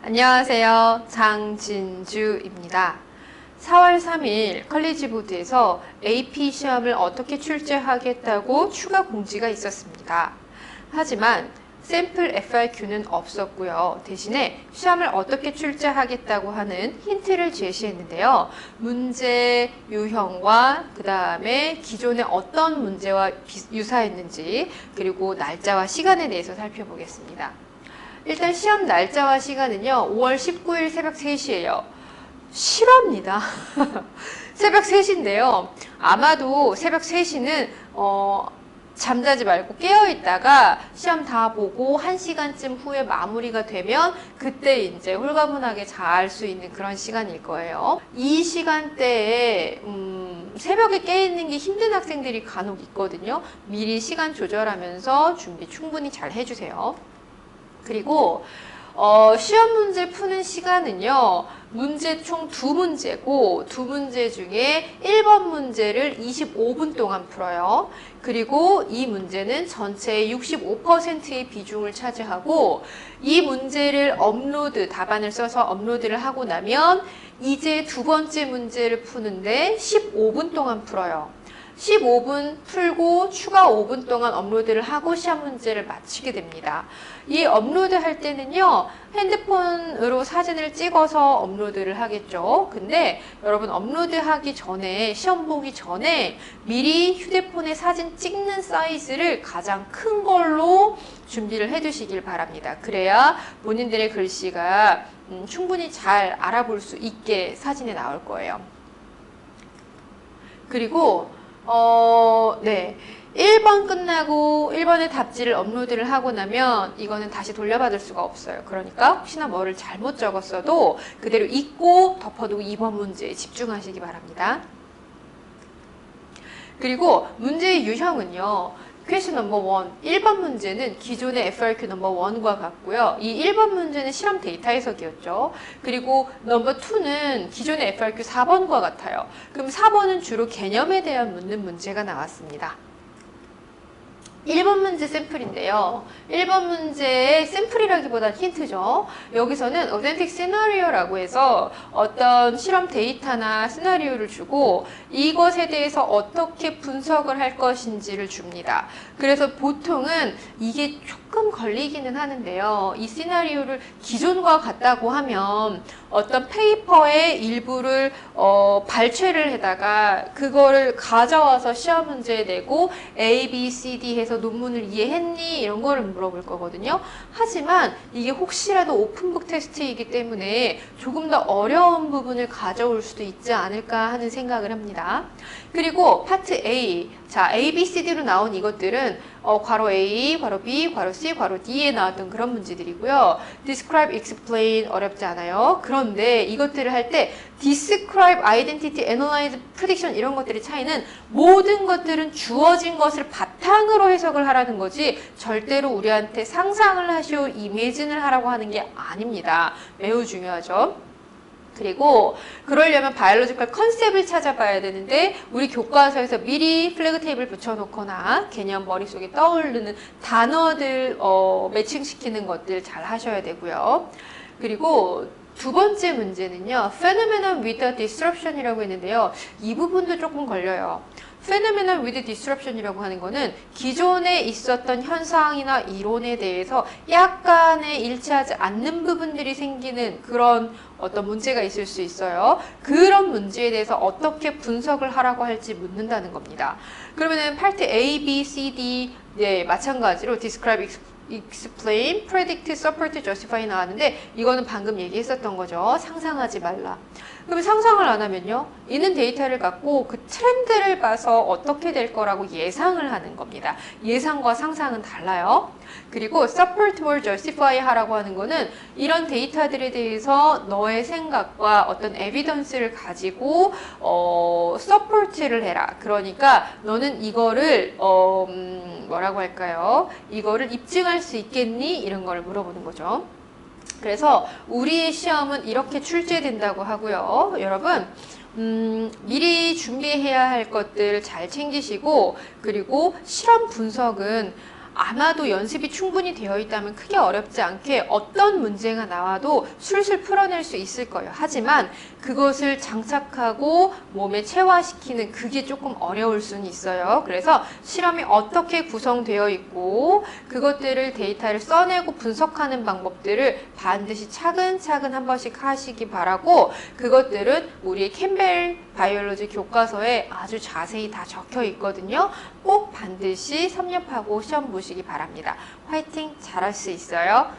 안녕하세요. 장진주입니다. 4월 3일 컬리지보드에서 AP 시험을 어떻게 출제하겠다고 추가 공지가 있었습니다. 하지만 샘플 FRQ는 없었고요. 대신에 시험을 어떻게 출제하겠다고 하는 힌트를 제시했는데요. 문제 유형과 그 다음에 기존의 어떤 문제와 유사했는지 그리고 날짜와 시간에 대해서 살펴보겠습니다. 일단 시험 날짜와 시간은요. 5월 19일 새벽 3시예요. 실화입니다. 새벽 3시인데요. 아마도 새벽 3시는 잠자지 말고 깨어있다가 시험 다 보고 1시간쯤 후에 마무리가 되면 그때 이제 홀가분하게 잘 수 있는 그런 시간일 거예요. 이 시간대에 새벽에 깨있는 게 힘든 학생들이 간혹 있거든요. 미리 시간 조절하면서 준비 충분히 잘 해주세요. 그리고 시험 문제 푸는 시간은요. 문제 총 2문제고 2문제 중에 1번 문제를 25분 동안 풀어요. 그리고 이 문제는 전체의 65%의 비중을 차지하고 이 문제를 답안을 써서 업로드를 하고 나면 이제 두 번째 문제를 푸는데 15분 동안 풀어요. 15분 풀고 추가 5분 동안 업로드를 하고 시험 문제를 마치게 됩니다. 이 업로드 할 때는요, 핸드폰으로 사진을 찍어서 업로드를 하겠죠. 근데 여러분 업로드 하기 전에, 시험 보기 전에 미리 휴대폰에 사진 찍는 사이즈를 가장 큰 걸로 준비를 해 두시길 바랍니다. 그래야 본인들의 글씨가 충분히 잘 알아볼 수 있게 사진에 나올 거예요. 그리고 1번 끝나고 1번의 답지를 업로드를 하고 나면 이거는 다시 돌려받을 수가 없어요. 그러니까 혹시나 뭐를 잘못 적었어도 그대로 잊고 덮어두고 2번 문제에 집중하시기 바랍니다. 그리고 문제의 유형은요. 퀘스천 넘버 1, 1번 문제는 기존의 FRQ 넘버 1과 같고요. 이 1번 문제는 실험 데이터 해석이었죠. 그리고 넘버 2는 기존의 FRQ 4번과 같아요. 그럼 4번은 주로 개념에 대한 묻는 문제가 나왔습니다. 1번 문제 샘플인데요. 1번 문제의 샘플이라기보다는 힌트죠. 여기서는 어센틱 시나리오라고 해서 어떤 실험 데이터나 시나리오를 주고 이것에 대해서 어떻게 분석을 할 것인지를 줍니다. 그래서 보통은 이게 조금 걸리기는 하는데요. 이 시나리오를 기존과 같다고 하면 어떤 페이퍼의 일부를 발췌를 해다가 그거를 가져와서 시험 문제에 내고 A, B, C, D 해서 논문을 이해했니? 이런 거를 물어볼 거거든요. 하지만 이게 혹시라도 오픈북 테스트이기 때문에 조금 더 어려운 부분을 가져올 수도 있지 않을까 하는 생각을 합니다. 그리고 파트 A, 자 A, B, C, D로 나온 이것들은 괄호 A, 괄호 B, 괄호 C, 괄호 D에 나왔던 그런 문제들이고요. Describe, Explain 어렵지 않아요. 그런데 이것들을 할 때 Describe, Identity, Analyze, Prediction 이런 것들의 차이는 모든 것들은 주어진 것을 바탕으로 해석을 하라는 거지 절대로 우리한테 상상을 하시오, 이미진을 하라고 하는 게 아닙니다. 매우 중요하죠. 그리고 그러려면 바이올로지컬 컨셉을 찾아봐야 되는데 우리 교과서에서 미리 플래그 테이블 붙여놓거나 개념 머릿속에 떠오르는 단어들 매칭시키는 것들 잘 하셔야 되고요. 그리고 두 번째 문제는요. Phenomenon with disruption이라고 했는데요. 이 부분도 조금 걸려요. Phenomenon with disruption이라고 하는 거는 기존에 있었던 현상이나 이론에 대해서 약간의 일치하지 않는 부분들이 생기는 그런 어떤 문제가 있을 수 있어요. 그런 문제에 대해서 어떻게 분석을 하라고 할지 묻는다는 겁니다. 그러면은 파트 A, B, C, D 마찬가지로 describe, explain, predict, support, justify 나왔는데 이거는 방금 얘기했었던 거죠. 상상하지 말라. 그럼 상상을 안 하면요. 있는 데이터를 갖고 그 트렌드를 봐서 어떻게 될 거라고 예상을 하는 겁니다. 예상과 상상은 달라요. 그리고 support or justify 하라고 하는 거는 이런 데이터들에 대해서 너의 생각과 어떤 에비던스를 가지고 support를 해라. 그러니까 너는 이거를 뭐라고 할까요? 이거를 입증할 수 있겠니? 이런 걸 물어보는 거죠. 그래서 우리의 시험은 이렇게 출제된다고 하고요. 여러분 미리 준비해야 할 것들 잘 챙기시고 그리고 실험 분석은 아마도 연습이 충분히 되어 있다면 크게 어렵지 않게 어떤 문제가 나와도 술술 풀어낼 수 있을 거예요. 하지만 그것을 장착하고 몸에 체화시키는 그게 조금 어려울 수는 있어요. 그래서 실험이 어떻게 구성되어 있고 그것들을 데이터를 써내고 분석하는 방법들을 반드시 차근차근 한 번씩 하시기 바라고, 그것들은 우리의 캠벨 바이올로지 교과서에 아주 자세히 다 적혀 있거든요. 꼭 반드시 섭렵하고 시험 보시기 바랍니다. 화이팅! 잘할 수 있어요.